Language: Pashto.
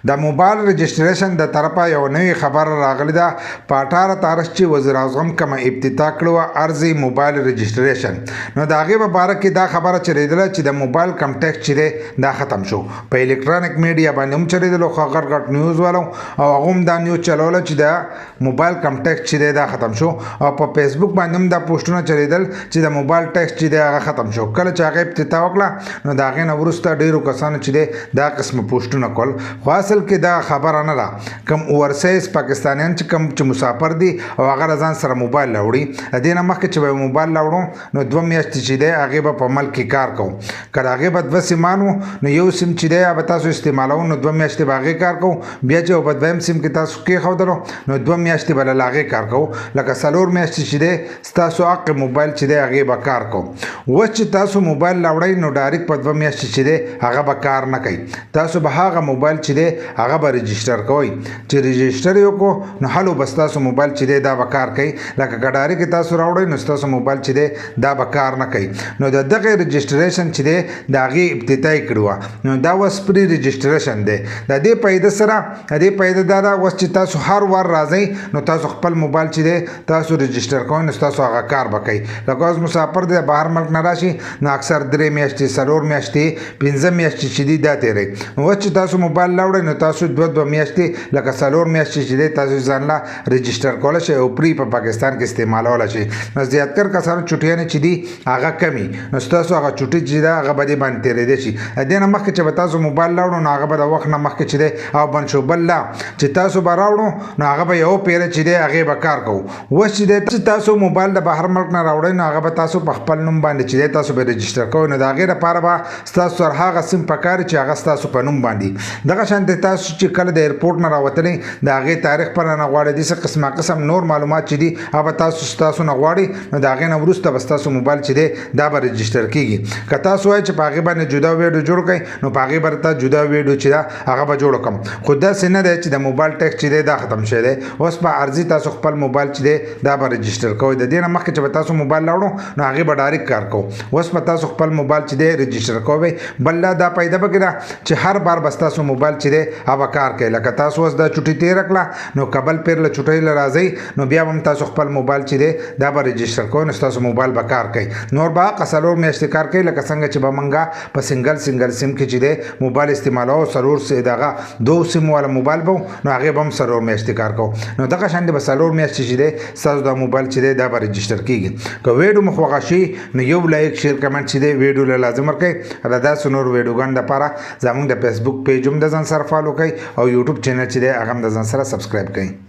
د موبایل رجسټریشن د طرفه یو نوې خبر راغلی ده په 18 تاریخ چې وزیر اعظم کوم افتتاح کړو ارزي موبایل رجسټریشن نو د هغه په اړه کې دا خبره چریدله چې د موبایل کم ټیکس چې دا ختم شو په الکترونیک میډیا باندې هم چریدلو خو غټ نیوز والو او هغه هم دا نیوز چلول چې د موبایل کم ټیکس چې دا ختم شو او په فیسبوک باندې هم دا پوسټونه چریدل چې د موبایل ټیکس چې دا ختم شو کله چې هغه افتتاح وکړه نو دا غي نه ورسته ډیرو کسانو چې دا قسم پوسټونه کول خو اصل کې دا خبره نه ده کوم اورسیز پاکستانیان چې کوم چې مسافر دي او هغه ځان سره موبایل راوړي د دې نه مخکې چې موبایل راوړو نو 2 میاشتې چې دی هغه به په ملک کې کار کوو کله هغه به 2 سیمانو نو یو سیم چې دی به تاسو استعمالو نو 2 میاشتې به هغه کار کوو بیا چې په دویم سیم کې تاسو کې خو درو نو 2 میاشتې به لاغه کار کوو لکه سلور میاشتې چې دی تاسو حق موبایل چې دی هغه به کار کوو و چې تاسو موبایل راوړی نو ډایرکټ په 2 میاشتې چې دی هغه به کار نه کوي تاسو به هغه موبایل چې دی هغه به رجسٹر کوئ چې رجسٹر یو کو نو حلو بس تاسو موبایل چې دی دا به کار کوي لکه ګډاری کې تاسو راوړئ نو تاسو موبایل چې دی دا به کار نه کوي نو د دغه رجسټریشن چې دی دا غي ابتدایي کړو نو دا وس پری رجسټریشن دی د دې پیدا سره د دې پیدا دا وس چې تاسو هر ور راځي نو تاسو خپل موبایل چې دی تاسو رجسټر کوئ نو تاسو هغه کار وکړي لکه اوس مسافر دی بهر ملک نه راشي نو اکثر 3 میاشتې سلور میاشتې 15 میاشتې چې دی دا تیرې نو چې تاسو موبایل لاوړئ نو تاسو 2 میاشتې لکه سلور میاشتې چې دی تاسو ځان لا رجسټر کولای شئ او پری په پاکستان کې استعمالولای شئ نو زیاتکر کسانو چټیانه چې دی هغه کمی نو تاسو هغه چټی چې دا هغه باندې باندې تیرې دي شي د دې نه مخکې چې تاسو موبایل لاوړو نو هغه به د وخت نه مخکې چې دی او بن شو بل لا چې تاسو به راوړو نو هغه به یو پیر چې دی هغه به کار کوو و چې تاسو موبایل د بهر ملک نه راوړئ نو هغه به تاسو په خپل نوم باندې چې دی تاسو به رجسټر کوئ نو دا غیر لپاره به تاسو سره هغه سیم پکار چې هغه تاسو په نوم باندې دغه شان تاسو چې کله د ایرپورټ نه راوتلې دا غي تاریخ پر نه غواړي د قسم نور معلومات چې دي هغه تاسو نه غواړي نو دا غي نه ورسته بس تاسو موبایل چې دی دا به رجسټر کیږي که تاسو وایي چې پاغي باندې جدا ویډیو جوړ کړئ نو پاغي برته جدا ویډیو چې دا هغه به جوړ کوم خو دا سینه دی چې د موبایل ټیکس چې دی دا ختم شوی دی اوس په ارزي تاسو خپل موبایل چې دی دا به رجسټر کوئ د دې نه مخکې چې تاسو موبایل لاوړو نو هغه به ډایرکټ کار کوو اوس په تاسو خپل موبایل چې دی رجسټر کوئ بل دا پیدا وکړه چې هر بار بس تاسو موبایل چې دی هغه کار کوي لکه تاسو اوس د چټي تیر کړه نو قبل پیر له چټي ل راځي نو بیا هم تاسو خپل موبایل چې دی دا به رجسټر کوئ نو تاسو موبایل به کار کوي نور با قسلور میاشتې کار کوي لکه څنګه چې به منګه په سنگل سیم کې چې دی موبایل استعمالو سرور سي دغه 2 سیم والا موبایل بو نو هغه به هم سرور میاشتې کار کوو نو دغه شان به سرور میاشتې چې دی تاسو د موبایل چې دی دا به رجسټر کیږي که ویډیو مخ وغشي نو یو لایک شیر کمنټ چې دی ویډیو له لازم ورکړئ را دا سنور ویډیوګان لپاره زموږ د فیسبوک پیج هم د ځان سره فالو کړئ او یوټیوب چینل چې دی هغه هم د ځان سره سبسکرایب کړئ